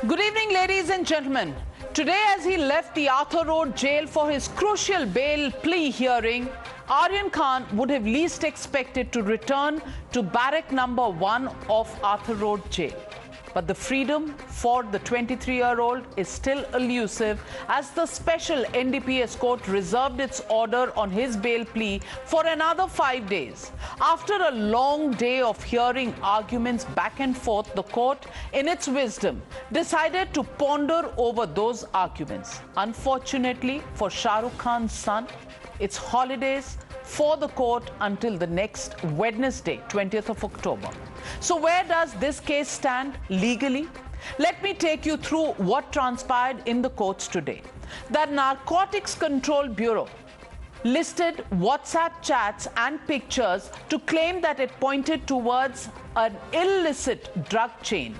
Good evening, ladies and gentlemen. Today, as he left the Arthur Road jail for his crucial bail plea hearing, Aryan Khan would have least expected to return to barrack number 1 of Arthur Road jail. But the freedom for the 23-year-old is still elusive as the special NDPS court reserved its order on his bail plea for another 5 days. After a long day of hearing arguments back and forth, the court, in its wisdom, decided to ponder over those arguments. Unfortunately for Shah Rukh Khan's son, it's holidays for the court until the next Wednesday, 20th of October. So where does this case stand legally? Let me take you through what transpired in the courts today. The Narcotics Control Bureau listed WhatsApp chats and pictures to claim that it pointed towards an illicit drug chain.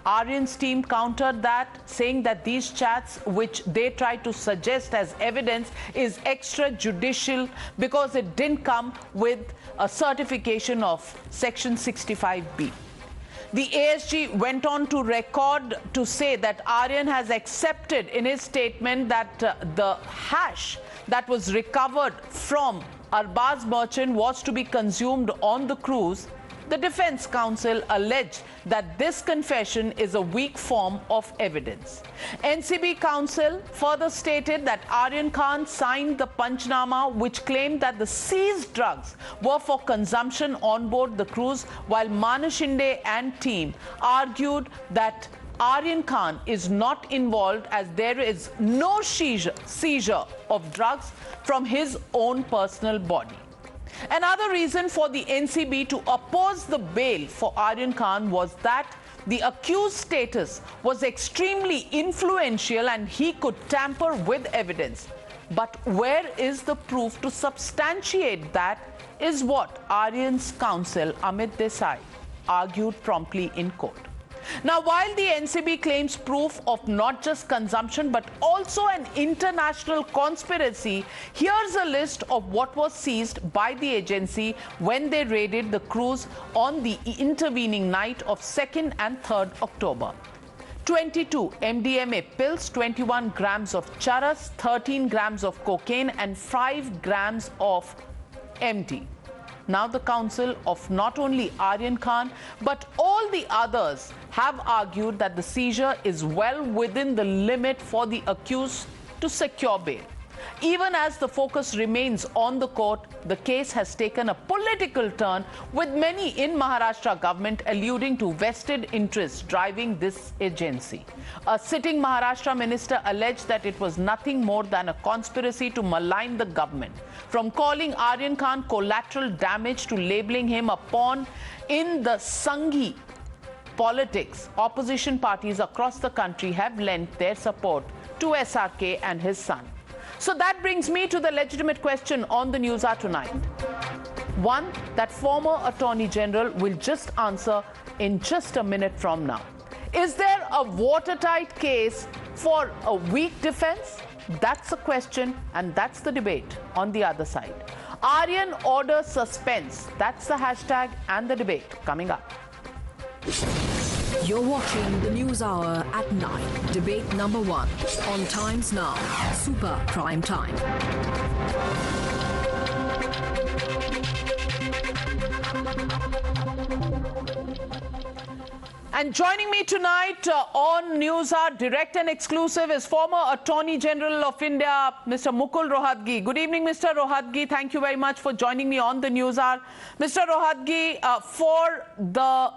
Aryan's team countered that, saying that these chats, which they tried to suggest as evidence, is extrajudicial because it didn't come with a certification of Section 65B. The ASG went on to record to say that Aryan has accepted in his statement that the hash that was recovered from Arbaz Merchant was to be consumed on the cruise. The defense counsel alleged that this confession is a weak form of evidence. NCB counsel further stated that Aryan Khan signed the Panchnama, which claimed that the seized drugs were for consumption on board the cruise, while Manu Shinde and team argued that Aryan Khan is not involved as there is no seizure of drugs from his own personal body. Another reason for the NCB to oppose the bail for Aryan Khan was that the accused status was extremely influential and he could tamper with evidence. But where is the proof to substantiate that is what Aryan's counsel Amit Desai argued promptly in court. Now, while the NCB claims proof of not just consumption but also an international conspiracy, here's a list of what was seized by the agency when they raided the cruise on the intervening night of 2nd and 3rd October. 22 MDMA pills, 21 grams of charas, 13 grams of cocaine and 5 grams of MD. Now the counsel of not only Aryan Khan but all the others have argued that the seizure is well within the limit for the accused to secure bail. Even as the focus remains on the court, the case has taken a political turn, with many in Maharashtra government alluding to vested interests driving this agency. A sitting Maharashtra minister alleged that it was nothing more than a conspiracy to malign the government, from calling Aryan Khan collateral damage to labeling him a pawn in the Sanghi politics. Opposition parties across the country have lent their support to SRK and his son. So that brings me to the legitimate question on the News Hour tonight. One that former Attorney General will just answer in just a minute from now. Is there a watertight case for a weak defense? That's the question, and that's the debate on the other side. Aryan orders suspense. That's the hashtag and the debate coming up. You're watching the News Hour at 9. Debate number 1 on Times Now, Super Prime Time. And joining me tonight on News Hour, direct and exclusive, is former Attorney General of India, Mr. Mukul Rohatgi. Good evening, Mr. Rohatgi. Thank you very much for joining me on the News Hour. Mr. Rohatgi, for the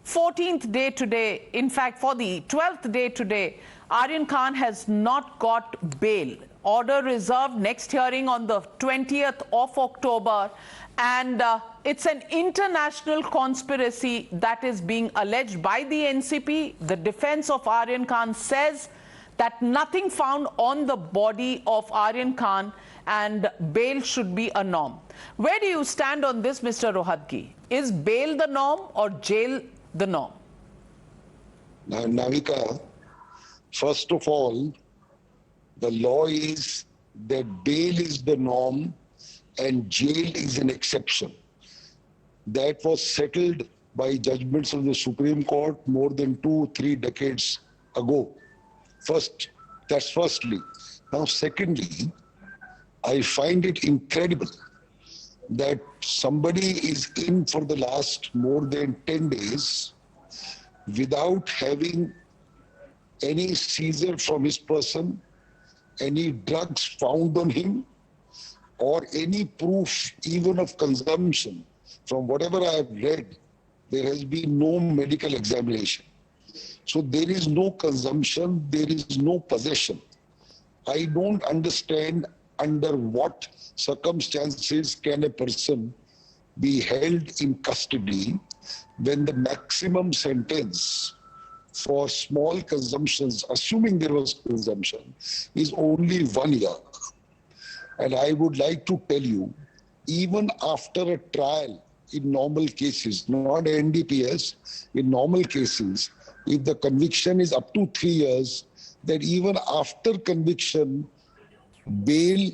14th day today, in fact, for the 12th day today, Aryan Khan has not got bail. Order reserved, next hearing on the 20th of October. And it's an international conspiracy that is being alleged by the NCP. The defense of Aryan Khan says that nothing found on the body of Aryan Khan and bail should be a norm. Where do you stand on this, Mr. Rohatgi? Is bail the norm or jail the norm? Now, Navika, first of all, the law is that bail is the norm and jail is an exception. That was settled by judgments of the Supreme Court more than 2-3 decades ago. That's firstly. Now, secondly, I find it incredible that somebody is in for the last more than 10 days without having any seizure from his person, any drugs found on him, or any proof even of consumption. From whatever I have read, there has been no medical examination. So there is no consumption, there is no possession. I don't understand under what circumstances can a person be held in custody when the maximum sentence for small consumptions, assuming there was consumption, is only 1 year. And I would like to tell you, even after a trial in normal cases, not NDPS, in normal cases, if the conviction is up to 3 years, that even after conviction, bail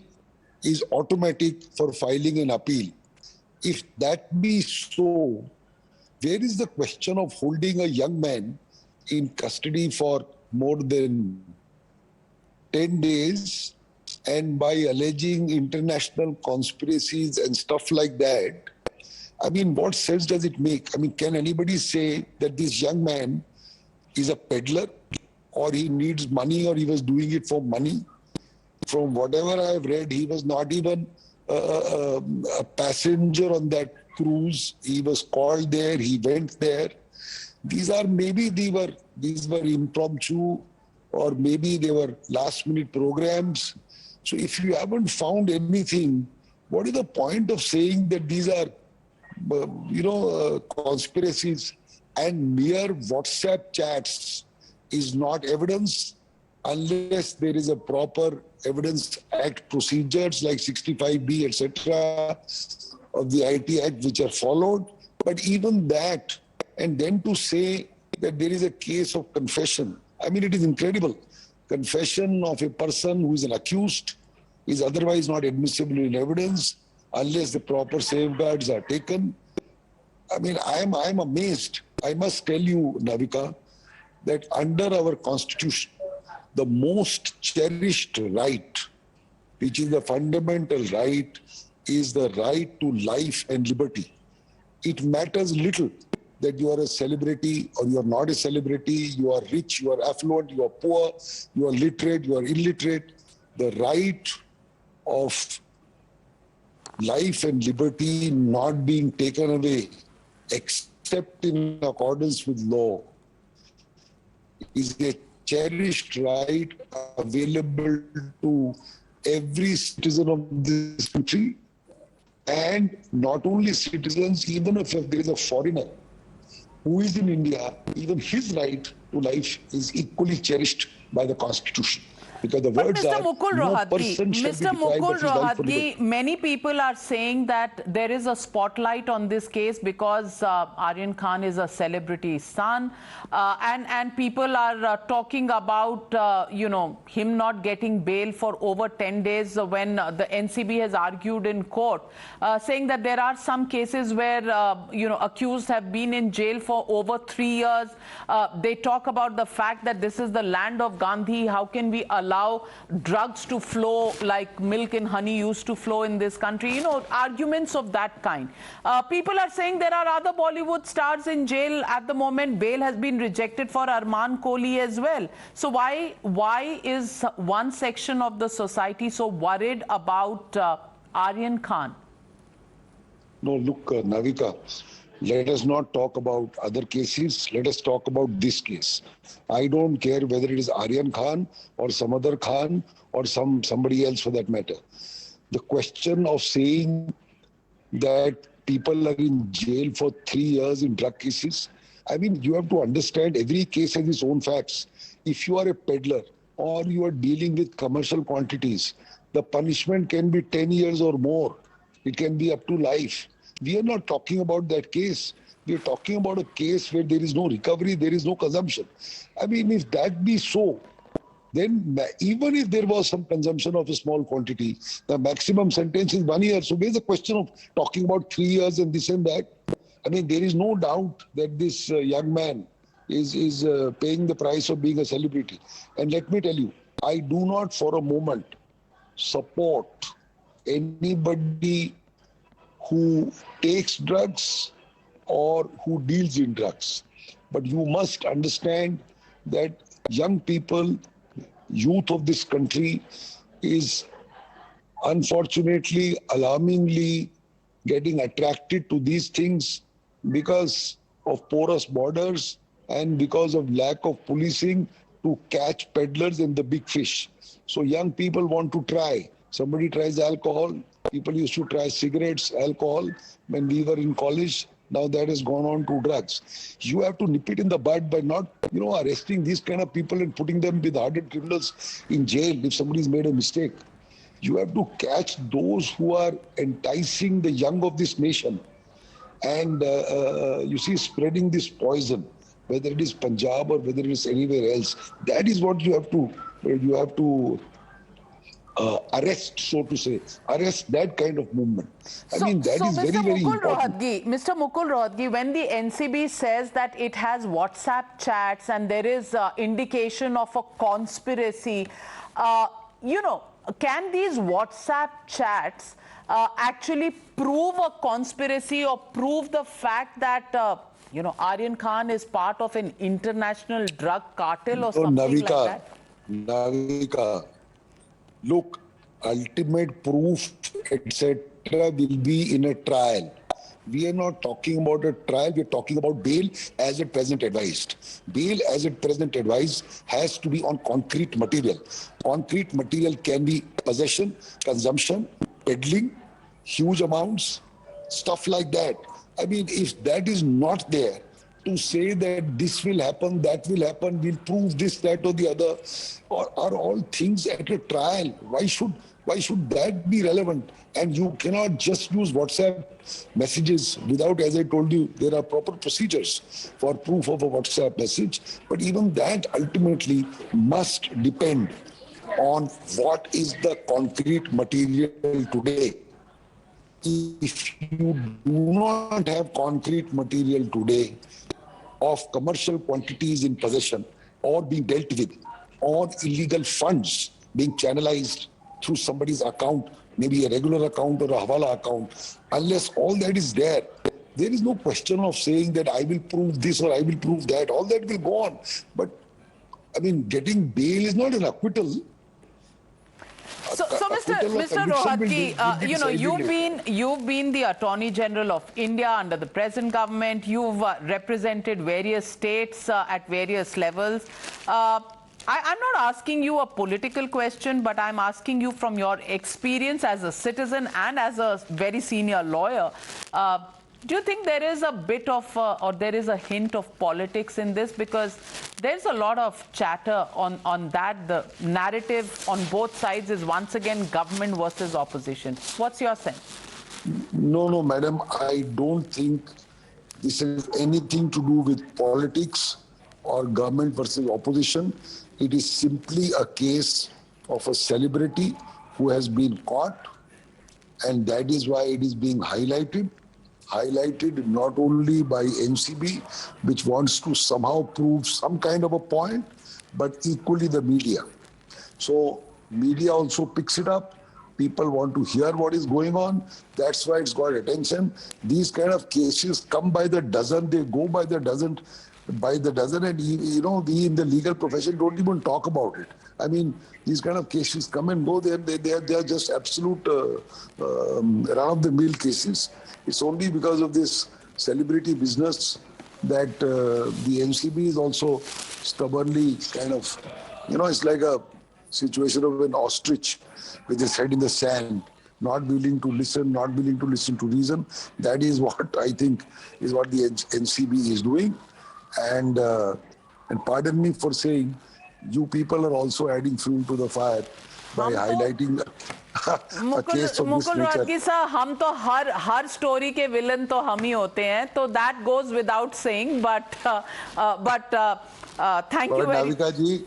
is automatic for filing an appeal. If that be so, where is the question of holding a young man in custody for more than 10 days and by alleging international conspiracies and stuff like that? I mean, what sense does it make? I mean, can anybody say that this young man is a peddler or he needs money or he was doing it for money? From whatever I have read, he was not even a passenger on that cruise. He was called there, he went there. These were impromptu, or maybe they were last minute programs. So if you haven't found anything, what is the point of saying that these are, conspiracies? And mere WhatsApp chats is not evidence unless there is a proper Evidence Act procedures like 65B, etc. of the IT Act which are followed. But even that, and then to say that there is a case of confession, I mean, it is incredible. Confession of a person who is an accused is otherwise not admissible in evidence unless the proper safeguards are taken. I mean, I'm amazed. I must tell you, Navika, that under our constitution, the most cherished right, which is the fundamental right, is the right to life and liberty. It matters little that you are a celebrity or you are not a celebrity, you are rich, you are affluent, you are poor, you are literate, you are illiterate. The right of life and liberty not being taken away, except in accordance with law, is a cherished right available to every citizen of this country, and not only citizens, even if there is a foreigner who is in India, even his right to life is equally cherished by the Constitution. Because the But words Mr. are, Mukul no Rohatgi, person shall be Mr. deprived Mukul of his life or Rohatgi, liberty. many people are saying that there is a spotlight on this case because Aryan Khan is a celebrity son, and people are talking about him not getting bail for over 10 days when the NCB has argued in court, saying that there are some cases where accused have been in jail for over 3 years. They talk about the fact that this is the land of Gandhi. How can we allow drugs to flow like milk and honey used to flow in this country? Arguments of that kind. People are saying there are other Bollywood stars in jail at the moment. Bail has been rejected for Arman Kohli as well. So why is one section of the society so worried about Aryan Khan? No, look, Navika, let us not talk about other cases. Let us talk about this case. I don't care whether it is Aryan Khan or some other Khan or somebody else for that matter. The question of saying that people are in jail for 3 years in drug cases, I mean, you have to understand every case has its own facts. If you are a peddler or you are dealing with commercial quantities, the punishment can be 10 years or more. It can be up to life. We are not talking about that case. We are talking about a case where there is no recovery, there is no consumption. I mean, if that be so, then even if there was some consumption of a small quantity, the maximum sentence is 1 year. So where's the question of talking about 3 years and this and that? I mean, there is no doubt that this young man is paying the price of being a celebrity. And let me tell you, I do not for a moment support anybody who takes drugs or who deals in drugs. But you must understand that young people, youth of this country is unfortunately, alarmingly getting attracted to these things because of porous borders and because of lack of policing to catch peddlers and the big fish. So young people want to try. Somebody tries alcohol. People used to try cigarettes, alcohol when we were in college. Now that has gone on to drugs. You have to nip it in the bud by not, arresting these kind of people and putting them with hardened criminals in jail if somebody's made a mistake. You have to catch those who are enticing the young of this nation and, spreading this poison, whether it is Punjab or whether it is anywhere else. That is what you have to arrest, so to say, arrest that kind of movement. I mean, that is very, very important. Mr. Mukul Rohatgi, when the NCB says that it has WhatsApp chats and there is indication of a conspiracy, can these WhatsApp chats actually prove a conspiracy or prove the fact that, Aryan Khan is part of an international drug cartel or something like that? Navika, look, ultimate proof, etc., will be in a trial. We are not talking about a trial, we are talking about bail as at present advised. Bail as at present advised has to be on concrete material. Concrete material can be possession, consumption, peddling, huge amounts, stuff like that. I mean, if that is not there, to say that this will happen, that will happen, we'll prove this, that or the other, are all things at a trial. Why should that be relevant? And you cannot just use WhatsApp messages without, as I told you, there are proper procedures for proof of a WhatsApp message. But even that ultimately must depend on what is the concrete material today. If you do not have concrete material today of commercial quantities in possession or being dealt with, or illegal funds being channelized through somebody's account, maybe a regular account or a Hawala account, unless all that is there, there is no question of saying that I will prove this or I will prove that. All that will go on. But, I mean, getting bail is not an acquittal. So Mr. Rohatgi, you've been the Attorney General of India under the present government. You've represented various states at various levels. I'm not asking you a political question, but I'm asking you from your experience as a citizen and as a very senior lawyer. Do you think there is a bit of, or there is a hint of politics in this? Because there's a lot of chatter on that. The narrative on both sides is once again government versus opposition. What's your sense? No, madam. I don't think this has anything to do with politics or government versus opposition. It is simply a case of a celebrity who has been caught, and that is why it is being highlighted not only by NCB, which wants to somehow prove some kind of a point, but equally the media. So media also picks it up. People want to hear what is going on. That's why it's got attention. These kind of cases come by the dozen. They go by the dozen. And we in the legal profession don't even talk about it. I mean, these kind of cases come and go. They are just absolute run-of-the-mill cases. It's only because of this celebrity business that the NCB is also stubbornly kind of, it's like a situation of an ostrich with his head in the sand, not willing to listen to reason. That is what I think is what the NCB is doing. And pardon me for saying, you people are also adding fuel to the fire by highlighting a case of this nature. Mukul Rohatgi साहब, हम तो हर story के villain तो हम ही होते हैं, तो that goes without saying, but thank you very much. Navika जी,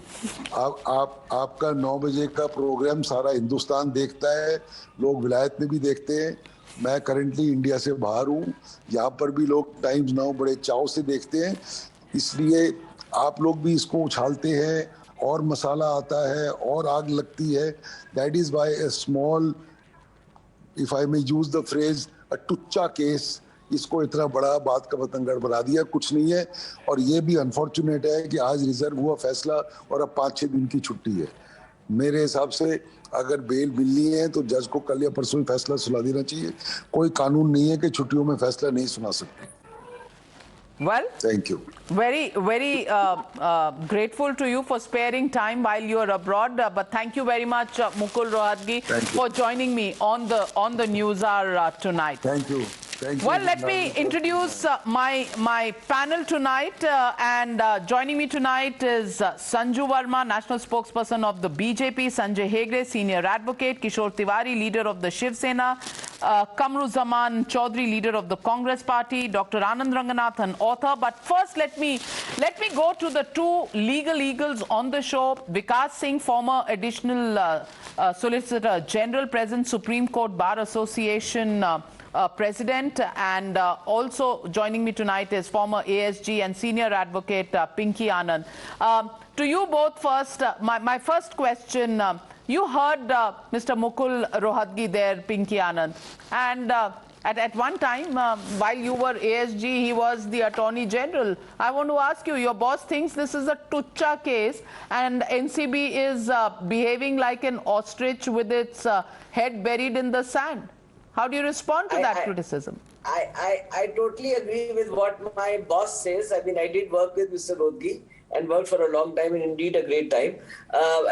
आपका 9 बजे का प्रोग्राम सारा हिंदुस्तान देखता है, लोग विलायत में भी देखते हैं. मैं करंटली इंडिया से बाहर हूँ, यहाँ पर भी लोग टाइम्स नाउ बड़े चाव से देखते हैं. इसलिए आप लोग भी इसको उछालते हैं और मसाला आता है और आग लगती है. That is why a small, if I may use the phrase, a टुच्चा केस इसको इतना बड़ा बात का बतंगड़ बना दिया. कुछ नहीं है. और ये भी अनफॉर्चुनेट है कि आज रिजर्व हुआ फैसला और अब 5-6 दिन की छुट्टी है. मेरे हिसाब से अगर बेल मिलनी है तो जज को कल या परसों ही फैसला सुना देना चाहिए. कोई कानून नहीं है कि छुट्टियों में फैसला नहीं सुना सकते. Well, thank you. very grateful to you for sparing time while you are abroad. But thank you very much, Mukul Rohatgi, Thank you. for joining me on the NewsHour tonight. Thank you. Thank you. Well, let me introduce my panel tonight, and joining me tonight is Sanju Verma, national spokesperson of the BJP, Sanjay Hegde, senior advocate, Kishore Tiwari, leader of the Shiv Sena, Kamru Zaman Chaudhary, leader of the Congress Party, Dr. Anand Ranganathan, author. But first, let me go to the two legal eagles on the show. Vikas Singh, former additional Solicitor General, present Supreme Court Bar Association President, and also joining me tonight is former ASG and senior advocate Pinky Anand. To you both first, my first question, you heard Mr. Mukul Rohatgi there, Pinky Anand, and at one time while you were ASG, he was the Attorney General. I want to ask you, your boss thinks this is a tucha case and NCB is behaving like an ostrich with its head buried in the sand. How do you respond to that criticism? I totally agree with what my boss says. I mean, I did work with Mr. Rohatgi and worked for a long time, and indeed a great time.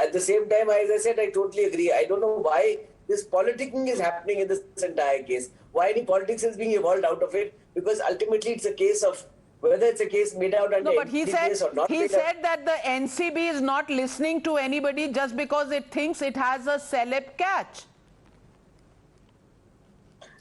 At the same time, as I said, I totally agree. I don't know why this politicking is happening in this entire case. Why any politics is being evolved out of it? Because ultimately it's a case of whether it's a case made out under NCBS or not. He said that the NCB is not listening to anybody just because it thinks it has a celeb catch.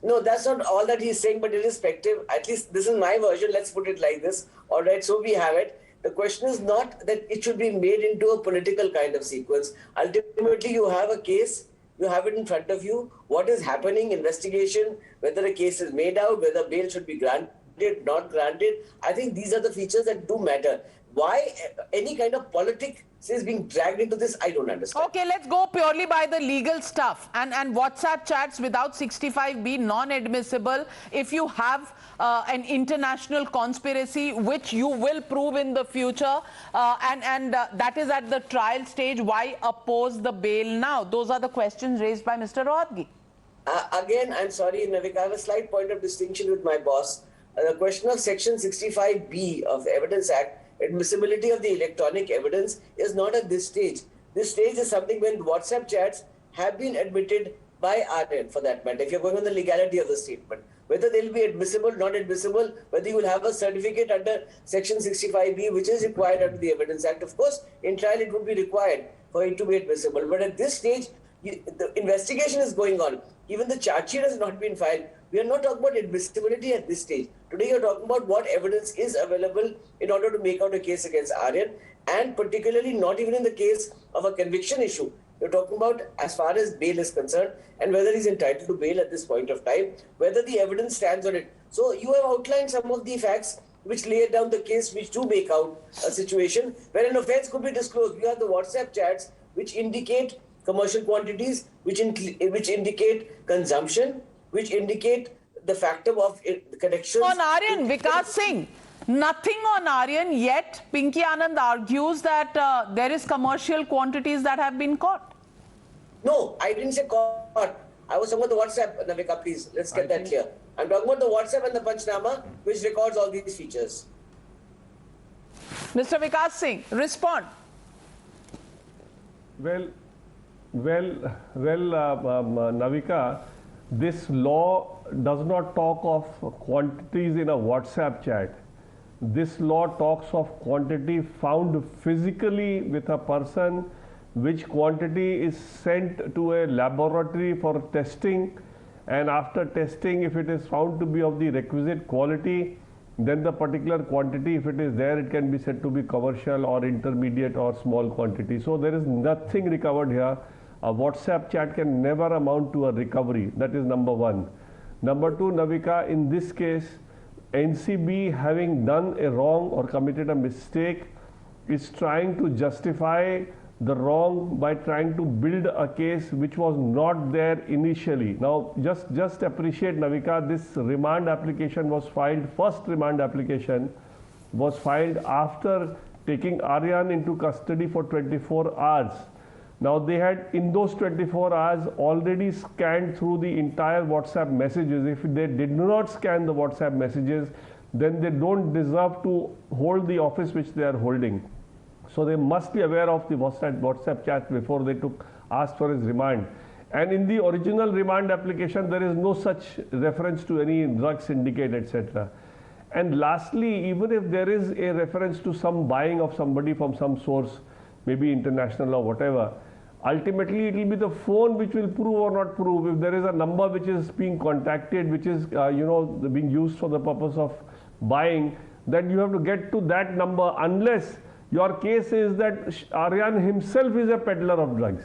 No, that's not all that he's saying, but irrespective, at least this is my version, let's put it like this. All right, so we have it. The question is not that it should be made into a political kind of sequence. Ultimately, you have a case, you have it in front of you. What is happening, investigation, whether a case is made out, whether bail should be granted, not granted. I think these are the features that do matter. Why any kind of politics is being dragged into this, I don't understand. Okay, let's go purely by the legal stuff. And WhatsApp chats without 65B non-admissible if you have an international conspiracy, which you will prove in the future, and that is at the trial stage. Why oppose the bail now? Those are the questions raised by Mr. Rohatgi. Again, I'm sorry, Navik, I have a slight point of distinction with my boss. The question of Section 65B of the Evidence Act, admissibility of the electronic evidence, is not at this stage. This stage is something when WhatsApp chats have been admitted by RN, for that matter. If you're going on the legality of the statement, whether they'll be admissible, not admissible, whether you will have a certificate under Section 65B, which is required under the Evidence Act. Of course, in trial it would be required for it to be admissible. But at this stage, the investigation is going on. Even the charge sheet has not been filed. We are not talking about admissibility at this stage. Today, you're talking about what evidence is available in order to make out a case against Aryan, and particularly not even in the case of a conviction issue. You're talking about as far as bail is concerned and whether he's entitled to bail at this point of time, whether the evidence stands on it. So you have outlined some of the facts which lay down the case, which do make out a situation where an offense could be disclosed. You have the WhatsApp chats which indicate commercial quantities, which indicate consumption, which indicate the factor of connections. On Aryan, Vikas Singh, nothing on Aryan, yet Pinky Anand argues that there is commercial quantities that have been caught. No, I didn't say caught. I was talking about the WhatsApp, Navika, please. Let's get that clear. I'm talking about the WhatsApp and the Panchnama, which records all these features. Mr. Vikas Singh, respond. Well, Navika, this law does not talk of quantities in a WhatsApp chat. This law talks of quantity found physically with a person, which quantity is sent to a laboratory for testing, and after testing, if it is found to be of the requisite quality, then the particular quantity, if it is there, it can be said to be commercial or intermediate or small quantity. So there is nothing recovered here. A WhatsApp chat can never amount to a recovery. That is number one. Number two, Navika, in this case, NCB having done a wrong or committed a mistake is trying to justify the wrong by trying to build a case which was not there initially. Now, just appreciate, Navika, this remand application was filed, first remand application was filed after taking Aryan into custody for 24 hours. Now, they had in those 24 hours already scanned through the entire WhatsApp messages. If they did not scan the WhatsApp messages, then they don't deserve to hold the office which they are holding. So they must be aware of the WhatsApp chat before they asked for his remand. And in the original remand application, there is no such reference to any drug syndicate, etc. And lastly, even if there is a reference to some buying of somebody from some source, maybe international or whatever, ultimately it will be the phone which will prove or not prove. If there is a number which is being contacted, which is being used for the purpose of buying, then you have to get to that number, unless your case is that Aryan himself is a peddler of drugs.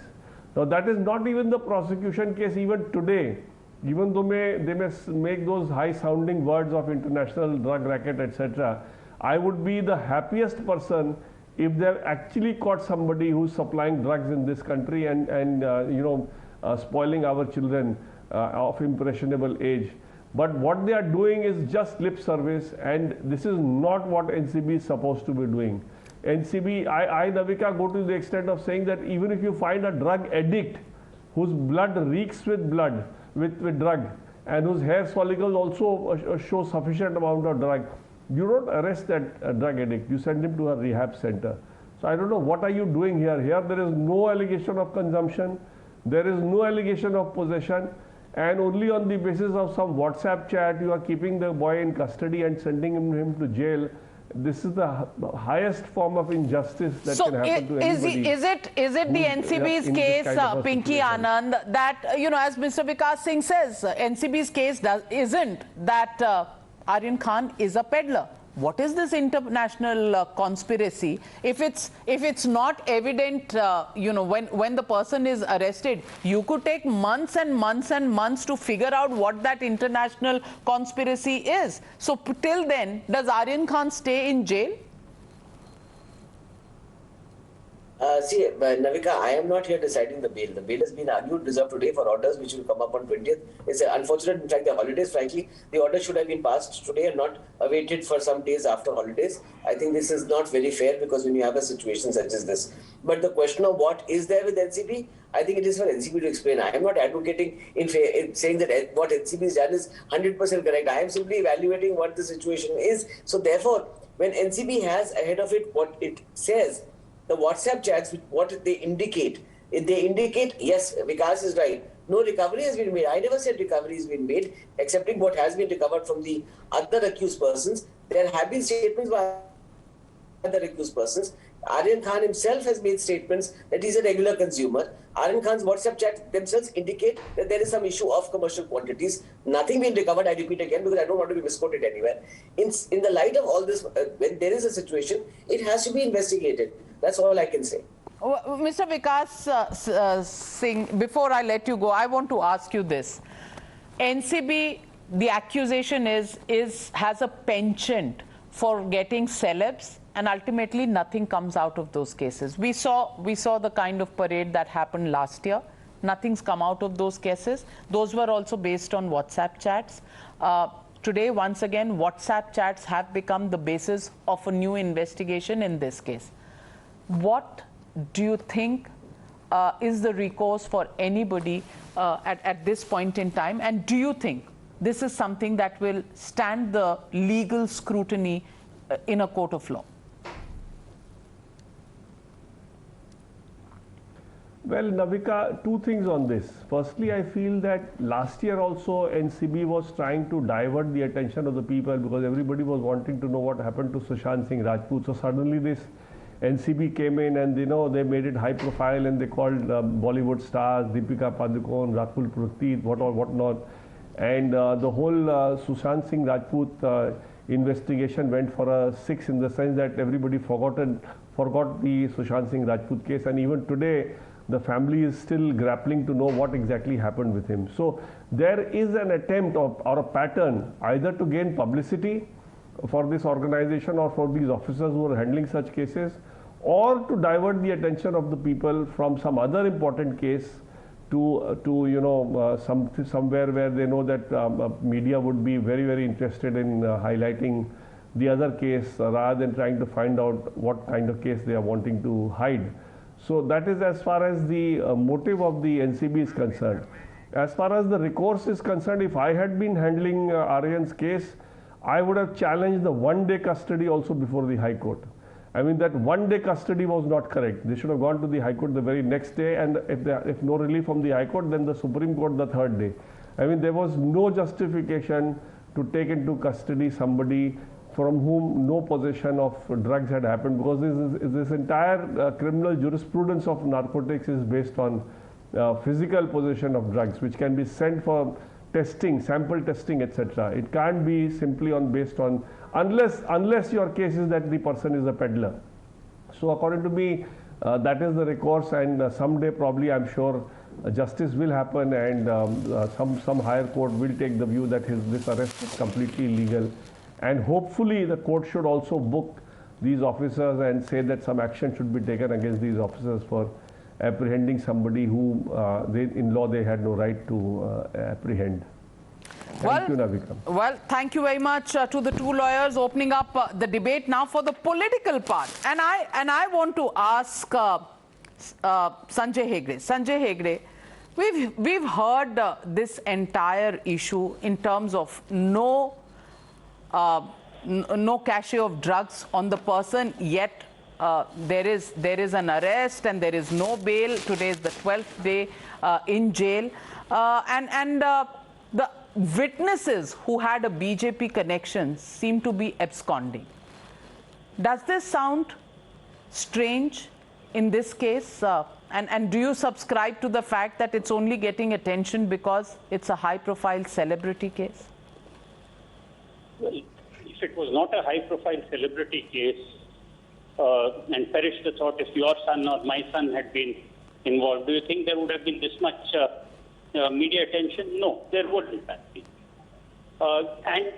Now that is not even the prosecution case even today. Even though they may make those high sounding words of international drug racket, etc. I would be the happiest person if they have actually caught somebody who's supplying drugs in this country and spoiling our children of impressionable age. But what they are doing is just lip service, and this is not what NCB is supposed to be doing. NCB, I Navika, go to the extent of saying that even if you find a drug addict whose blood reeks with blood, with drug, and whose hair follicles also show sufficient amount of drug, you don't arrest that drug addict, you send him to a rehab center. So I don't know, what are you doing here? Here there is no allegation of consumption, there is no allegation of possession, and only on the basis of some WhatsApp chat you are keeping the boy in custody and sending him to jail. This is the highest form of injustice that can happen to anybody. Is it the NCB's case, Pinky Anand, that, as Mr. Vikas Singh says, NCB's case isn't that Aryan Khan is a peddler? What is this international conspiracy? If it's not evident, when the person is arrested, you could take months and months and months to figure out what that international conspiracy is. So till then, does Aryan Khan stay in jail? Navika, I am not here deciding the bail. The bail has been argued, reserved today for orders which will come up on 20th. It's unfortunate, in fact, the holidays, frankly, the order should have been passed today and not awaited for some days after holidays. I think this is not very fair, because when you have a situation such as this. But the question of what is there with NCB, I think it is for NCB to explain. I am not advocating in saying that what NCB has done is 100% correct. I am simply evaluating what the situation is. So therefore, when NCB has ahead of it what it says, the WhatsApp chats, what they indicate, yes, Vikas is right. No recovery has been made. I never said recovery has been made, excepting what has been recovered from the other accused persons. There have been statements by other accused persons. Aryan Khan himself has made statements that he's a regular consumer. Aryan Khan's WhatsApp chat themselves indicate that there is some issue of commercial quantities. Nothing being recovered, I repeat again, because I don't want to be misquoted anywhere. In the light of all this, when there is a situation, it has to be investigated. That's all I can say. Mr. Vikas Singh, before I let you go, I want to ask you this. NCB, the accusation has a penchant for getting celebs, and ultimately nothing comes out of those cases. We saw the kind of parade that happened last year. Nothing's come out of those cases. Those were also based on WhatsApp chats. Today, once again, WhatsApp chats have become the basis of a new investigation in this case. What do you think is the recourse for anybody at this point in time? And do you think this is something that will stand the legal scrutiny in a court of law? Well, Navika, two things on this. Firstly, I feel that last year also NCB was trying to divert the attention of the people, because everybody was wanting to know what happened to Sushant Singh Rajput. So suddenly this NCB came in and they made it high profile, and they called Bollywood stars, Deepika Padukone, Rakul Puratit, whatnot. And the whole Sushant Singh Rajput investigation went for a 6, in the sense that everybody forgot the Sushant Singh Rajput case, and even today the family is still grappling to know what exactly happened with him. So there is an attempt or a pattern either to gain publicity for this organization or for these officers who are handling such cases, or to divert the attention of the people from some other important case to you know somewhere where they know that media would be very interested in highlighting the other case rather than trying to find out what kind of case they are wanting to hide. So that is as far as the motive of the NCB is concerned. As far as the recourse is concerned, if I had been handling Aryan's case, I would have challenged the one-day custody also before the High Court. I mean, that one-day custody was not correct. They should have gone to the High Court the very next day, and if no relief from the High Court, then the Supreme Court the third day. I mean, there was no justification to take into custody somebody from whom no possession of drugs had happened, because this entire criminal jurisprudence of narcotics is based on physical possession of drugs, which can be sent for testing, sample testing, etc. It can't be simply based on, unless your case is that the person is a peddler. So according to me, that is the recourse, and someday probably I'm sure justice will happen, and some higher court will take the view that this arrest is completely illegal, and hopefully the court should also book these officers and say that some action should be taken against these officers for apprehending somebody who in law they had no right to apprehend. Thank you, Navika. Well, thank you very much to the two lawyers, opening up the debate now for the political part. And I want to ask Sanjay Hegde. Sanjay Hegde, we've heard this entire issue in terms of no cachet of drugs on the person, yet there is an arrest and there is no bail. Today is the 12th day in jail, and the witnesses who had a BJP connection seem to be absconding. Does this sound strange in this case? And do you subscribe to the fact that it's only getting attention because it's a high-profile celebrity case? Well, if it was not a high-profile celebrity case, and Parish thought if your son or my son had been involved, do you think there would have been this much media attention? No, there wouldn't have been. And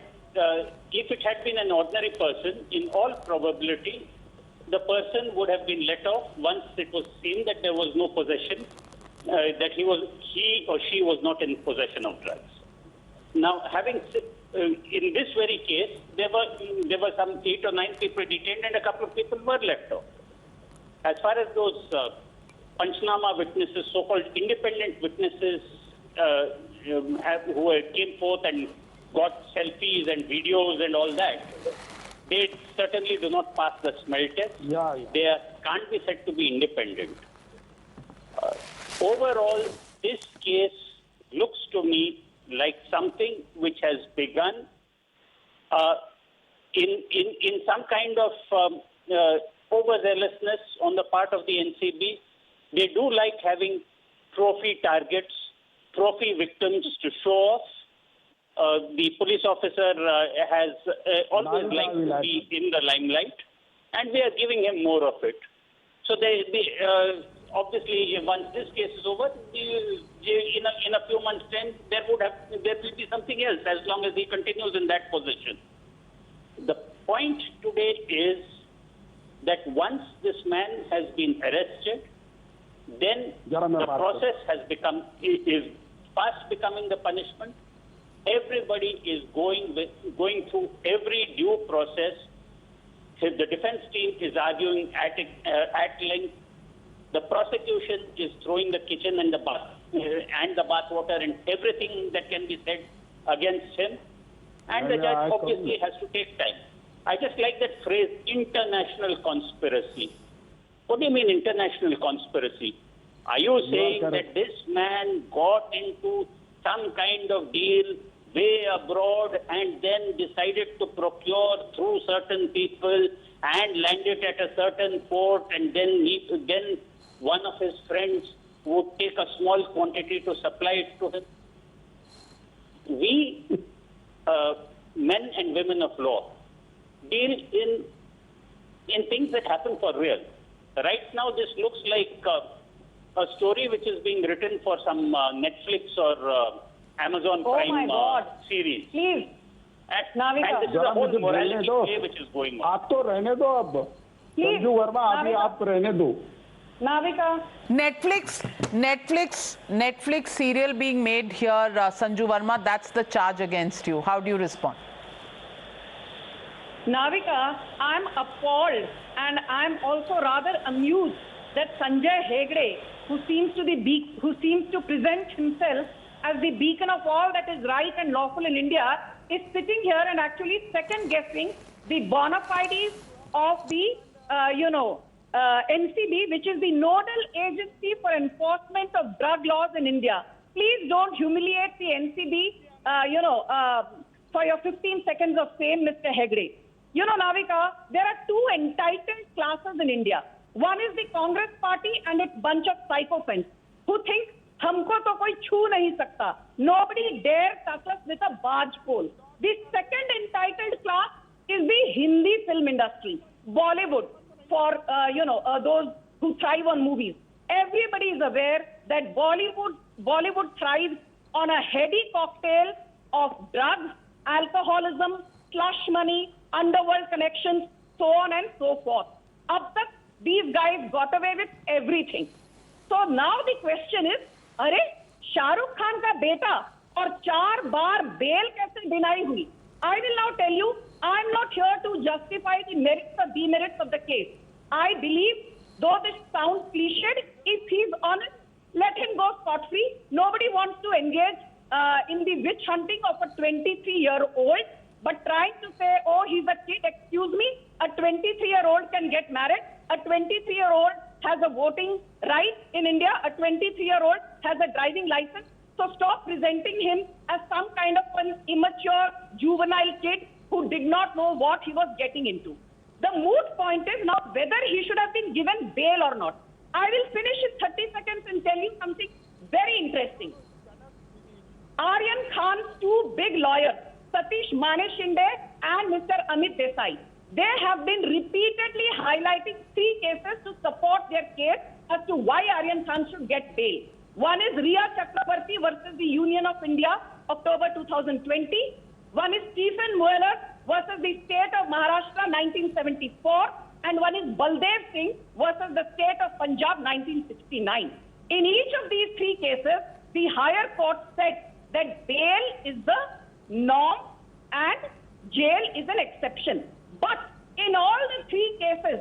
if it had been an ordinary person, in all probability, the person would have been let off once it was seen that there was no possession, that he or she was not in possession of drugs. Now, in this very case, there were some 8 or 9 people detained, and a couple of people were let off. As far as those Panchnama witnesses, so-called independent witnesses who came forth and got selfies and videos and all that, they certainly do not pass the smell test. They can't be said to be independent. Overall, this case looks to me like something which has begun in some kind of overzealousness on the part of the NCB. They do like having trophy targets, trophy victims to show off. The police officer has always liked to be in the limelight, and we are giving him more of it. So obviously, once this case is over, in a few months' time, there will be something else as long as he continues in that position. The point today is that once this man has been arrested, then the process is fast becoming the punishment. Everybody is going through every due process. The defense team is arguing at length. The prosecution is throwing the kitchen and the bath water and everything that can be said against him. And the judge obviously has to take time. I just like that phrase, international conspiracy. What do you mean international conspiracy? Are you saying that this man got into some kind of deal way abroad and then decided to procure through certain people and land it at a certain port, and then one of his friends would take a small quantity to supply it to him? We, men and women of law, deal in things that happen for real. Right now, this looks like a story which is being written for some Netflix or Amazon Prime series. Please. And this is a whole morality play which is going on. आप तो रहने दो अब Please, Sanju Verma अभी Navika. आप रहने दो. Navika, Netflix serial being made here, Sanju Verma, that's the charge against you. How do you respond? Navika, I'm appalled and I'm also rather amused that Sanjay Hegde, who seems to present himself as the beacon of all that is right and lawful in India, is sitting here and actually second-guessing the bona fides of the, NCB, which is the nodal agency for enforcement of drug laws in India. Please don't humiliate the NCB, for your 15 seconds of fame, Mr. Hegde. You know, Navika, there are two entitled classes in India. One is the Congress party and its bunch of sycophants who think, humko to koi chhoo nahi sakta. Nobody dare touch us with a barge pole. The second entitled class is the Hindi film industry, Bollywood, for, those who thrive on movies. Everybody is aware that Bollywood thrives on a heady cocktail of drugs, alcoholism, slush money, underworld connections, so on and so forth. Up tak these guys got away with everything. So now the question is, अरे शाहरुख खान का बेटा और 4 बार bail कैसे deny हुई? I will now tell you, I am not here to justify the merits or demerits of the case. I believe, though this sounds cliched, if he is honest, let him go scot-free. Nobody wants to engage in the witch hunting of a 23-year-old. But trying to say, oh, he's a kid, excuse me, a 23-year-old can get married, a 23-year-old has a voting right in India, a 23-year-old has a driving license. So stop presenting him as some kind of an immature, juvenile kid who did not know what he was getting into. The moot point is now whether he should have been given bail or not. I will finish in 30 seconds and tell you something very interesting. Aryan Khan's two big lawyers, Satish Mane Shinde and Mr. Amit Desai, they have been repeatedly highlighting 3 cases to support their case as to why Aryan Khan should get bail. One is Riya Chakrabarti versus the Union of India, October 2020. One is Stephen Mueller versus the state of Maharashtra, 1974. And one is Baldev Singh versus the state of Punjab, 1969. In each of these 3 cases, the higher court said that bail is the norm and jail is an exception. But in all the 3 cases,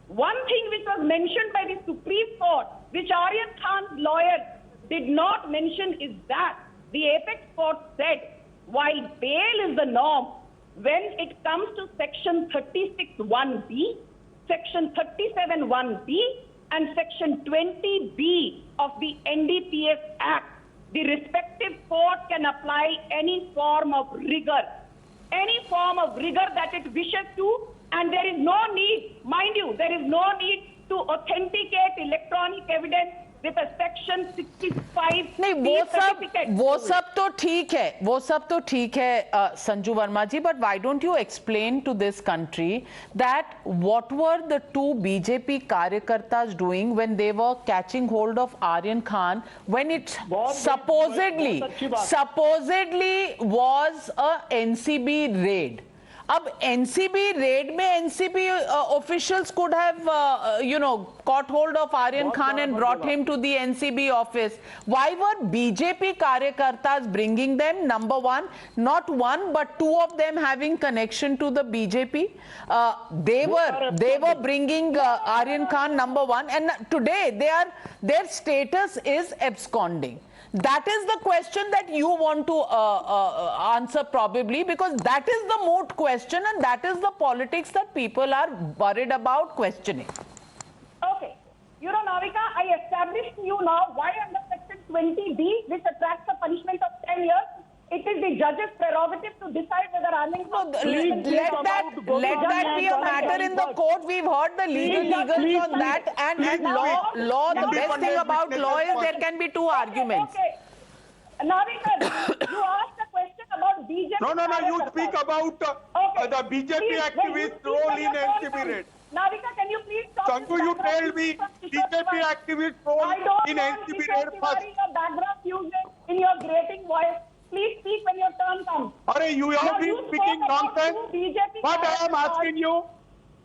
one thing which was mentioned by the Supreme Court, which Aryan Khan's lawyer did not mention, is that the apex court said, while bail is the norm, when it comes to section 36(1)(b), section 37(1)(b), and section 20(b) of the NDPS Act, the respective court can apply any form of rigor that it wishes to, and there is no need, mind you, there is no need to authenticate electronic evidence with a section 65 नहीं वो सब तो ठीक है संजू वर्मा जी, but why don't you explain to this country that what were the 2 BJP कार्यकर्ताs doing when they were catching hold of Aryan Khan when it supposedly was a NCB raid. अब NCB raid में NCB officials could have caught hold of Aryan Khan and brought him to the NCB office. Why were BJP karyakartas bringing them? Number one, not one but 2 of them having connection to the BJP. They were bringing Aryan Khan, number one, and today their status is absconding. That is the question that you want to answer probably, because that is the moot question and that is the politics that people are worried about questioning. Okay. You know, Navika, I established to you now why under section 20B, which attracts a punishment of 10 years, it is the judge's prerogative to decide whether Aryan Khan... Let that be a matter in the court. We've heard the legals on that, and law, the best thing about law is there can be 2 arguments. Okay. Navika, you asked a question about BJP. No, you speak about the BJP activist role in NCB raid. Navika, can you please stop? Sanju, you tell me BJP activist role in NCB raid first. Your background music in your grating voice. Please speak when your turn comes. You have been speaking nonsense. What I am asking you,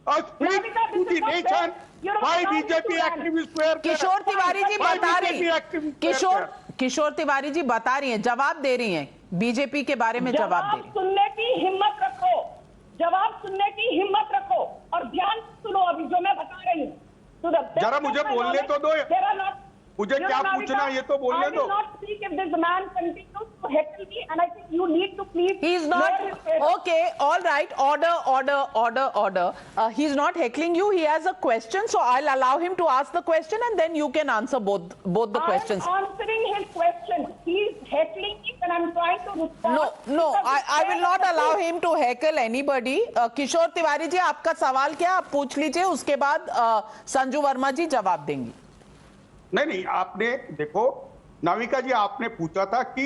a speech Navika, to this the is not nation fair. You're why allowing me to BJP rant. activists were there. Kishore Tiwari ji Why बता रही BJP activists were Kishore there? किशोर तिवारी जी बता रही हैं, जवाब दे रही हैं, BJP के बारे में जवाब दे रही हैं। सुनने की हिम्मत रखो, जवाब सुनने की हिम्मत रखो और ध्यान सुनो अभी जो मैं बता रही हूँ। जरा मुझे बोलने तो दो। मुझे क्या पूछना ये तो बोलने दो। He's not okay. All right. Order. He's not heckling you. He has a question, so I'll allow him to ask the question, and then you can answer both the questions. I'm answering his question. He's heckling me, and I'm trying to respond. No. I will not allow him to heckle anybody. किशोर तिवारी जी, आपका सवाल क्या? आप पूछ लीजिए. उसके बाद संजू वर्मा जी जवाब देंगी. नहीं, आपने देखो नाविका जी, आपने पूछा था कि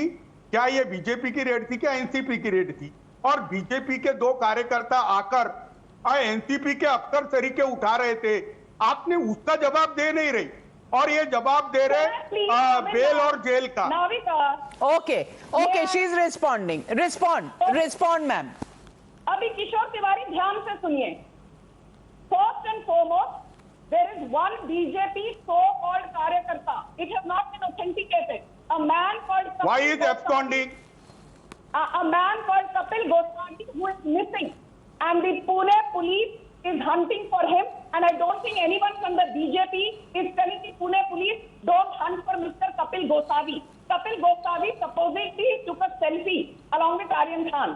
क्या ये बीजेपी की रेड थी क्या एनसीपी की रेड थी, और बीजेपी के दो कार्यकर्ता आकर एनसीपी के अफसर तरीके उठा रहे थे, आपने उसका जवाब दे नहीं रही और ये जवाब दे रहे बेल और जेल का। Okay, she is responding. Respond ma'am. अभी किशोर तिवारी ध्यान से सुनिए। First and foremost, there is one BJP so-called karyakarta. It has not been authenticated. A man called Kapil Why is absconding? A man called Kapil Goswami who is missing, and the Pune police is hunting for him. And I don't think anyone from the BJP is telling the Pune police don't hunt for Mr. Kapil Goswami. Kapil Goswami supposedly took a selfie along with Aryan Khan.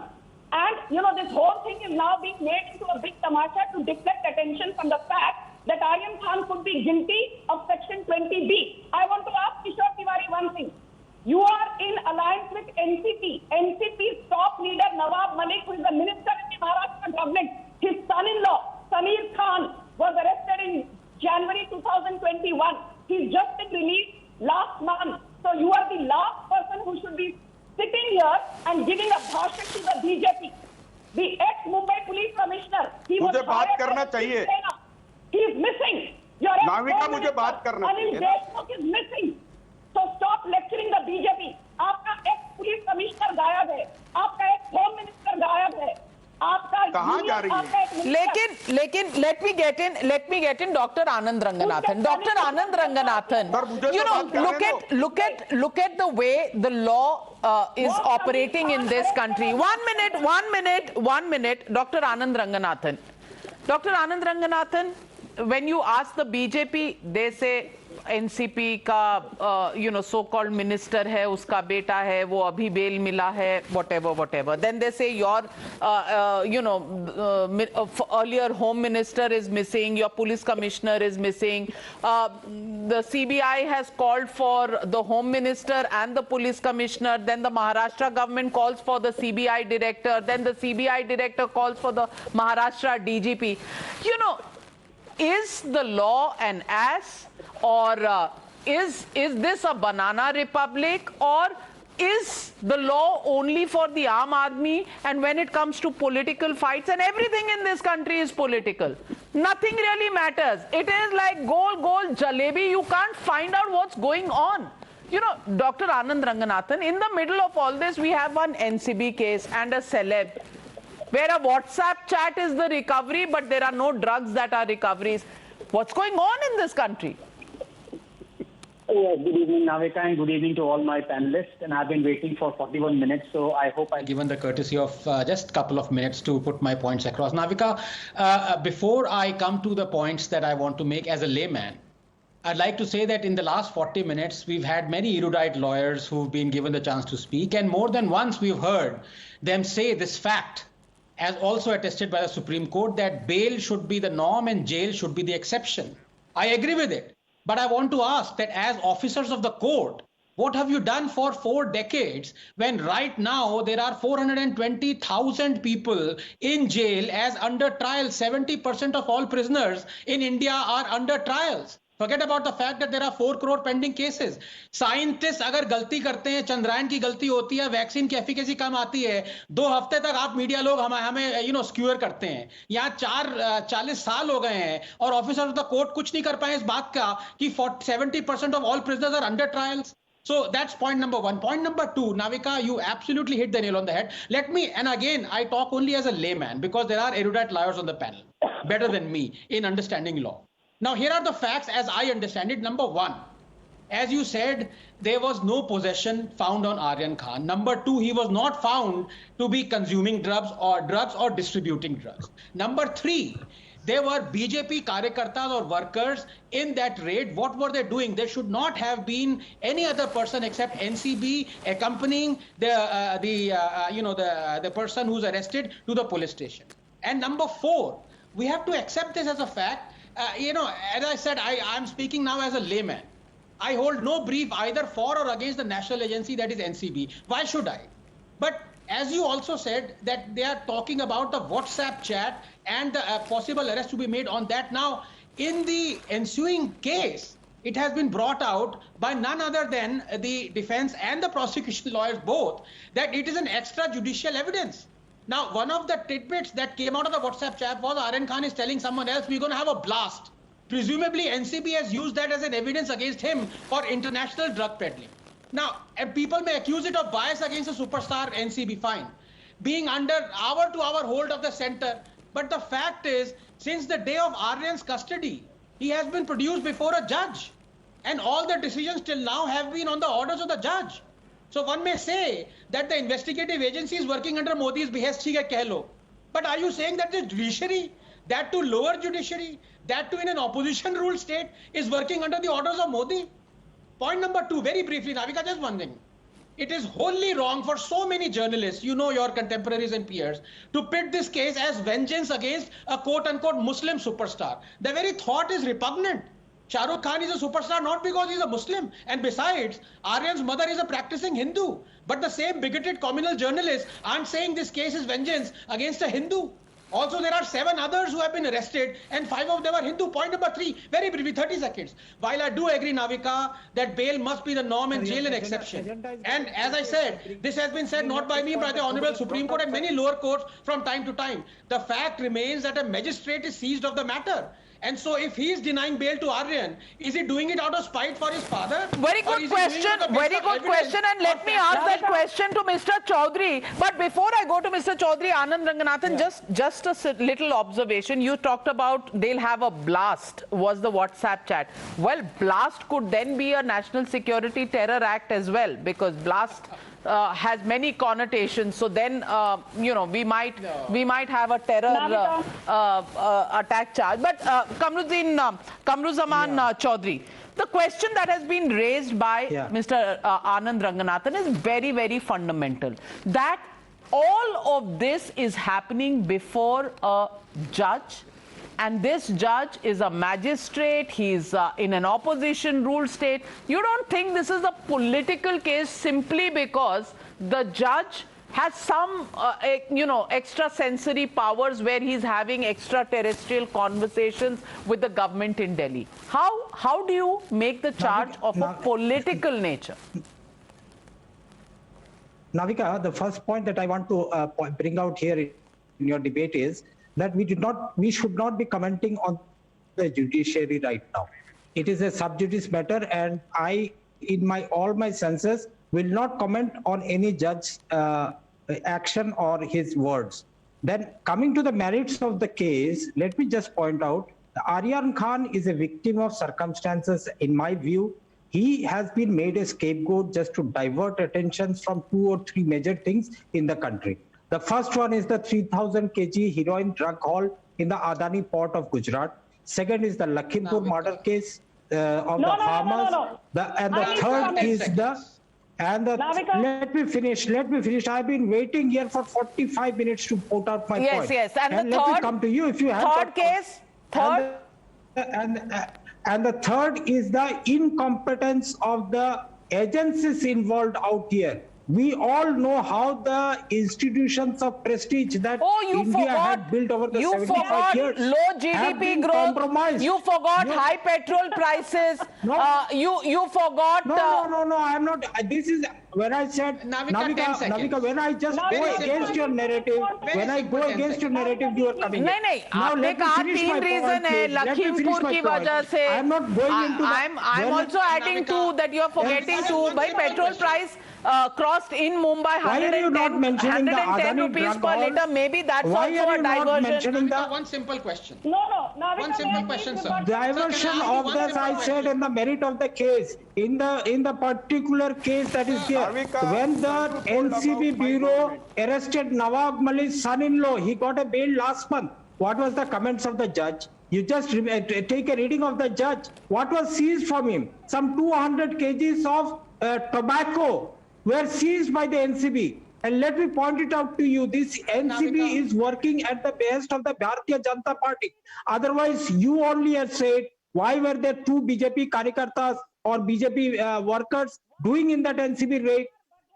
And this whole thing is now being made into a big tamasha to deflect attention from the fact that Aryan Khan could be guilty of Section 20B. I want to ask Kishore Tiwari one thing. You are in alliance with NCP. NCP's top leader, Nawab Malik, who is the minister in the Maharashtra government, his son-in-law, Samir Khan, was arrested in January 2021. He's just been released last month. So you are the last person who should be sitting here and giving a bhashan to the BJP. The ex-Mumbai police commissioner, he was मुझे बात करना चाहिए। He is missing. Your Navika, मुझे बात करना चाहिए। Anil Deshmukh is missing. So stop lecturing the BJP. आपका ex police commissioner गायब है, आपका ex होम मिनिस्टर गायब है, आपका कहाँ जा रही है? लेकिन let me get in Dr. Anand Ranganathan. Dr. Anand Ranganathan, look at the way the law is operating in this country. One minute, Dr. Anand Ranganathan. Dr. Anand Ranganathan, when you ask the BJP, they say NCP का so-called minister है, उसका बेटा है, वो अभी bell मिला है, whatever. Then they say your earlier home minister is missing, your police commissioner is missing. The CBI has called for the home minister and the police commissioner. Then the Maharashtra government calls for the CBI director. Then the CBI director calls for the Maharashtra DGP. Is the law an ass, or is this a banana republic, or is the law only for the Aam Aadmi, and when it comes to political fights, and everything in this country is political, nothing really matters. It is like goal jalebi. You can't find out what's going on. Dr. Anand Ranganathan, in the middle of all this, we have one NCB case and a celeb, where a WhatsApp chat is the recovery, but there are no drugs that are recoveries. What's going on in this country? Good evening, Navika, and good evening to all my panelists. And I've been waiting for 41 minutes, so I hope I've given the courtesy of just a couple of minutes to put my points across. Navika, before I come to the points that I want to make as a layman, I'd like to say that in the last 40 minutes, we've had many erudite lawyers who've been given the chance to speak, and more than once we've heard them say this fact, as also attested by the Supreme Court, that bail should be the norm and jail should be the exception. I agree with it. But I want to ask that as officers of the court, what have you done for 4 decades when right now there are 420,000 people in jail as under trial? 70% of all prisoners in India are under trials. Forget about the fact that there are 4 crore pending cases. Scientists अगर गलती करते हैं, चंद्रायन की गलती होती है, vaccine की efficacy कम आती है, 2 हफ्ते तक आप मीडिया लोग हमें स्क्यूअर करते हैं. यहाँ 40 साल हो गए हैं और ऑफिसर ऑफ द कोर्ट कुछ नहीं कर पाए इस बात का कि 70% of all prisoners are under trials. So that's point number one. Point number two, Navika, you absolutely hit the nail on the head. Let me, and again, I talk only as a layman because there are erudite lawyers on the panel, better than me in understanding law. Now, here are the facts as I understand it. Number one, as you said, there was no possession found on Aryan Khan. Number two, he was not found to be consuming drugs or distributing drugs. Number three, there were BJP karyakartas or workers in that raid. What were they doing? There should not have been any other person except NCB accompanying the person who's arrested to the police station. And number four, we have to accept this as a fact. As I said, I'm speaking now as a layman. I hold no brief either for or against the national agency, that is NCB. Why should I? But as you also said that they are talking about the WhatsApp chat and the possible arrest to be made on that. Now, in the ensuing case, it has been brought out by none other than the defense and the prosecution lawyers both that it is an extrajudicial evidence. Now, one of the tidbits that came out of the WhatsApp chat was Aryan Khan is telling someone else, we're going to have a blast. Presumably, NCB has used that as an evidence against him for international drug peddling. Now, and people may accuse it of bias against a superstar, NCB, fine, being under hour-to-hour hold of the center. But the fact is, since the day of Aryan's custody, he has been produced before a judge. And all the decisions till now have been on the orders of the judge. So one may say that the investigative agency is working under Modi's behest, but are you saying that the judiciary, that to lower judiciary, that to in an opposition rule state, is working under the orders of Modi? Point number two, very briefly, Navika, just one thing. It is wholly wrong for so many journalists, your contemporaries and peers, to pit this case as vengeance against a quote-unquote Muslim superstar. The very thought is repugnant. Shah Rukh Khan is a superstar not because he's a Muslim. And besides, Aryan's mother is a practicing Hindu. But the same bigoted communal journalists aren't saying this case is vengeance against a Hindu. Also, there are 7 others who have been arrested and 5 of them are Hindu. Point number 3, very briefly, 30 seconds. While I do agree, Navika, that bail must be the norm and jail an exception. And as I said, this has been said not by me, but by the Honorable Supreme Court and many lower courts from time to time. The fact remains that a magistrate is seized of the matter. And so if he is denying bail to Aryan, is he doing it out of spite for his father? Very good question, and let me ask that question to Mr. Chaudhary. But before I go to Mr. Chaudhary, Anand Ranganathan, just a little observation. You talked about they'll have a blast, was the WhatsApp chat. Well, blast could then be a National Security Terror Act as well, because blast has many connotations. So then, we might have a terror attack charge. But Kamruzaman Chaudhary, the question that has been raised by Mr. Anand Ranganathan is very, very fundamental. That all of this is happening before a judge. And this judge is a magistrate, he's in an opposition rule state. You don't think this is a political case simply because the judge has some, extrasensory powers where he's having extraterrestrial conversations with the government in Delhi? How do you make the charge of a political nature? Navika, the first point that I want to bring out here in your debate is that we should not be commenting on the judiciary right now. It is a sub judice matter, and I, in all my senses, will not comment on any judge's action or his words. Then, coming to the merits of the case, let me just point out, Aryan Khan is a victim of circumstances, in my view. He has been made a scapegoat just to divert attention from 2 or 3 major things in the country. The first one is the 3,000 kg heroin drug haul in the Adani port of Gujarat. Second is the Lakhimpur murder case of the farmers. And the third is let me finish. I've been waiting here for 45 minutes to put out my point. Yes. And let me come to you if you have. Third case. And the third is the incompetence of the agencies involved out here. We all know how the institutions of prestige that India had built over the 75 years low have GDP been growth. compromised. You forgot high petrol prices. You forgot. No. I am not. This is when I said Navika, when I just go against your narrative, when I go against your narrative, you are coming. नहीं, Now आपने let me कहा finish 3 my reason point, है please. Let me finish Lakhimpur my की point. वजह से. I am not going into that. I'm also adding to that. You are forgetting to by petrol price crossed in Mumbai Why are you not 110 mentioning the 110 Adani rupees drug per halls? liter. Maybe that's Why also are a you not diversion. mentioning the One simple question. No. Navika, One simple question, sir. diversion of this? I said in the merit of the case, in the particular case that is there, when the NCB bureau arrested Nawab Malik's son-in-law, he got a bail last month. What was the comments of the judge? You just take a reading of the judge. What was seized from him? Some 200 kgs of tobacco were seized by the NCB. And let me point it out to you, this NCB is working at the behest of the Bharatiya Janata Party. Otherwise, you only have said, why were there 2 BJP Karyakartas or BJP workers doing in that NCB raid?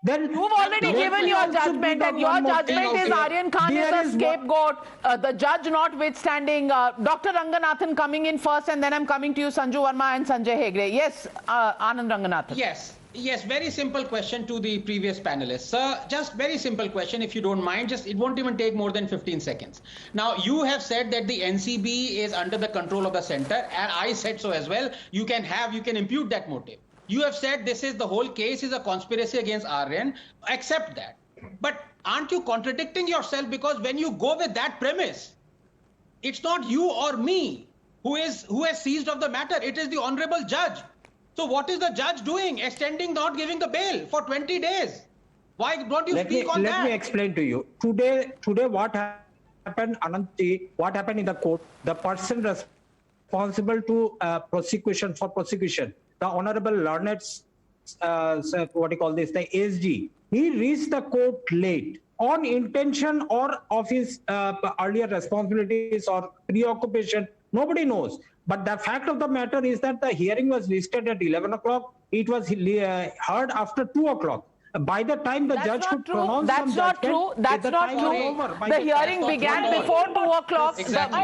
Then you've already given your judgment, and your judgment is Aryan Khan is a scapegoat. The judge notwithstanding, Dr. Ranganathan coming in first, and then I'm coming to you, Sanju Verma and Sanjay Hegde. Yes, Anand Ranganathan. Yes, very simple question to the previous panelists. Sir, just very simple question, if you don't mind, it won't even take more than 15 seconds. Now, you have said that the NCB is under the control of the center, and I said so as well. You can impute that motive. You have said the whole case is a conspiracy against Aryan. Accept that. But aren't you contradicting yourself? Because when you go with that premise, it's not you or me who has seized of the matter. It is the honorable judge. So what is the judge doing? Extending, not giving the bail for 20 days. Why don't you speak on that? Let me explain to you. Today what happened, Ananti, what happened in the court, the person responsible to prosecution, the Honorable Learned, the ASG, he reached the court late on intention or of his earlier responsibilities or preoccupation. Nobody knows. But the fact of the matter is that the hearing was listed at 11 o'clock. It was heard after 2 o'clock. By the time the judge could pronounce That's not true. That's not true. The hearing began before 2 o'clock. Exactly.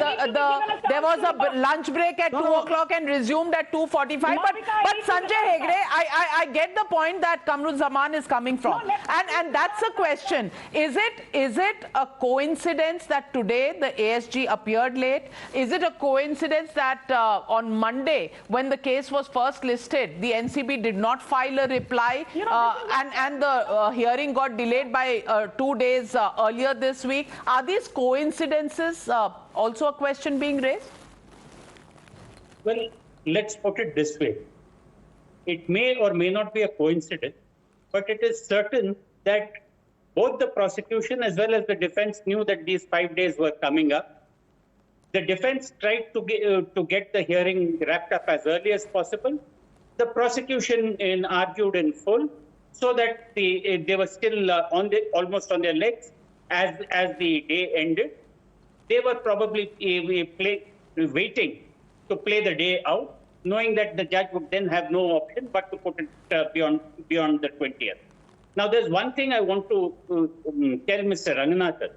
There was a lunch break at 2 o'clock and resumed at 2:45. But Sanjay Hegde, I get the point that Kamruzaman is coming from. And that's a question. Is it a coincidence that today the ASG appeared late? Is it a coincidence that on Monday, when the case was first listed, the NCB did not file a reply and the hearing got delayed by 2 days earlier this week? Are these coincidences also a question being raised? Well, let's put it this way. It may or may not be a coincidence, but it is certain that both the prosecution as well as the defense knew that these 5 days were coming up. The defense tried to get the hearing wrapped up as early as possible. The prosecution argued in full, so that they were still almost on their legs as the day ended. They were probably waiting to play the day out, knowing that the judge would then have no option but to put it beyond the 20th. Now, there's one thing I want to tell Mr. Ranganathan,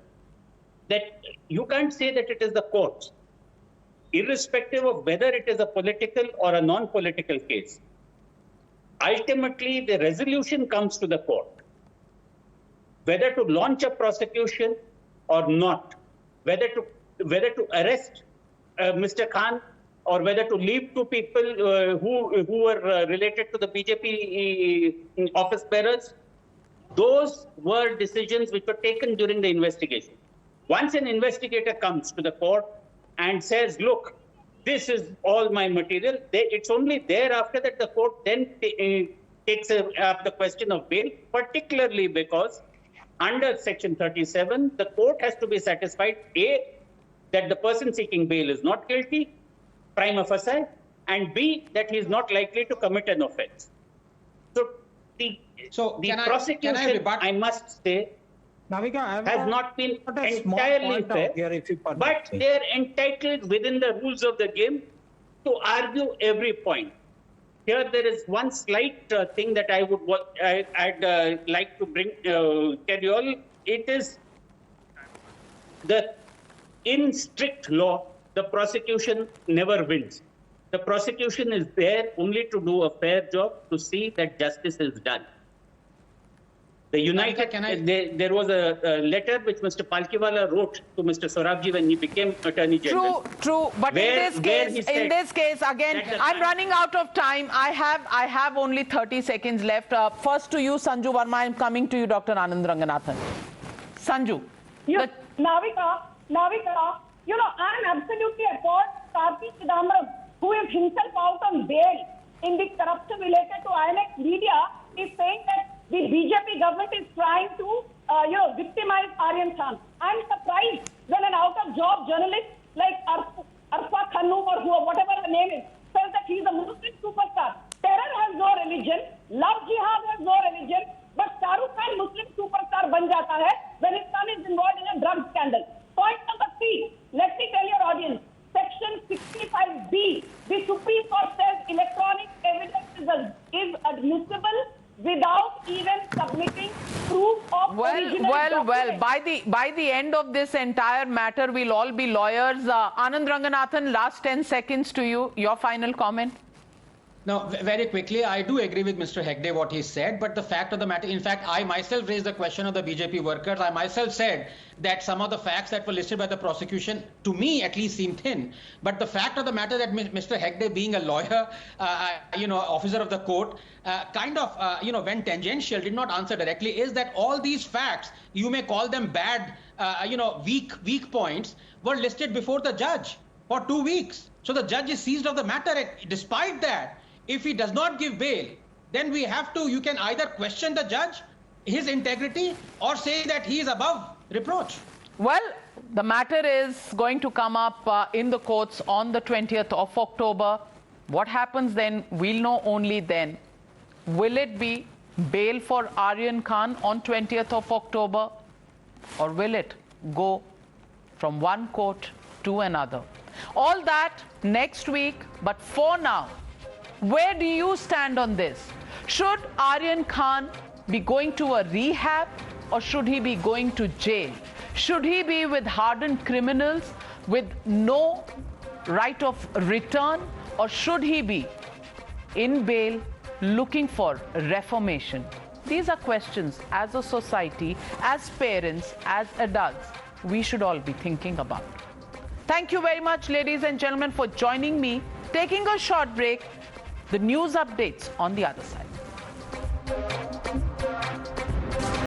that you can't say that it is the courts, irrespective of whether it is a political or a non-political case. Ultimately, the resolution comes to the court. Whether to launch a prosecution or not, whether to arrest Mr. Khan or whether to leave 2 people who were related to the BJP office bearers, those were decisions which were taken during the investigation. Once an investigator comes to the court and says, look, this is all my material, it's only thereafter that the court then takes up the question of bail, particularly because under Section 37, the court has to be satisfied, A, that the person seeking bail is not guilty, prima facie, and B, that he is not likely to commit an offense. So the prosecution, I must say, Navika, has not been entirely fair, but they're entitled within the rules of the game to argue every point. here there is one slight thing that I'd like to bring tell you all. It is in strict law, the prosecution never wins. The prosecution is there only to do a fair job, to see that justice is done. The there was a letter which Mr. Palkhiwala wrote to Mr. Sorabji when he became Attorney General. True. But in this case, again, I'm running out of time. I have only 30 seconds left. First to you, Sanju Verma. I'm coming to you, Dr. Anand Ranganathan. Sanju. Navika, I'm absolutely appalled. Karti Chidambaram, who is himself out on bail in the corruption related to INX Media, is saying that the BJP government is trying to, victimize Aryan Khan. I'm surprised when an out-of-job journalist like Arfa Khanum or whatever the name is says that he's a Muslim superstar. Terror has no religion, love jihad has no religion, but Shah Rukh Khan Muslim superstar ban jata hai when his son is involved in a drug scandal. Point number 3, let me tell your audience, Section 65B, the Supreme Court says electronic evidence is admissible without even submitting proof of original document. By the end of this entire matter, we'll all be lawyers. Anand Ranganathan, last 10 seconds to you. Your final comment. No, very quickly, I do agree with Mr. Hegde what he said, but the fact of the matter, in fact, I myself raised the question of the BJP workers. I myself said that some of the facts that were listed by the prosecution, to me at least, seem thin. But the fact of the matter that Mr. Hegde, being a lawyer, officer of the court, went tangential, did not answer directly, is that all these facts, you may call them bad, weak points, were listed before the judge for 2 weeks. So the judge is seized of the matter. Despite that, if he does not give bail, then you can either question the judge, his integrity, or say that he is above reproach. Well, the matter is going to come up in the courts on the 20th of October. What happens then, we'll know only then. Will it be bail for Aryan Khan on 20th of October, or will it go from one court to another? All that next week, but for now, where do you stand on this? Should Aryan Khan be going to a rehab, or should he be going to jail? Should he be with hardened criminals with no right of return, or should he be in bail looking for reformation? These are questions as a society, as parents, as adults, we should all be thinking about. Thank you very much, ladies and gentlemen, for joining me. Taking a short break, the news updates on the other side.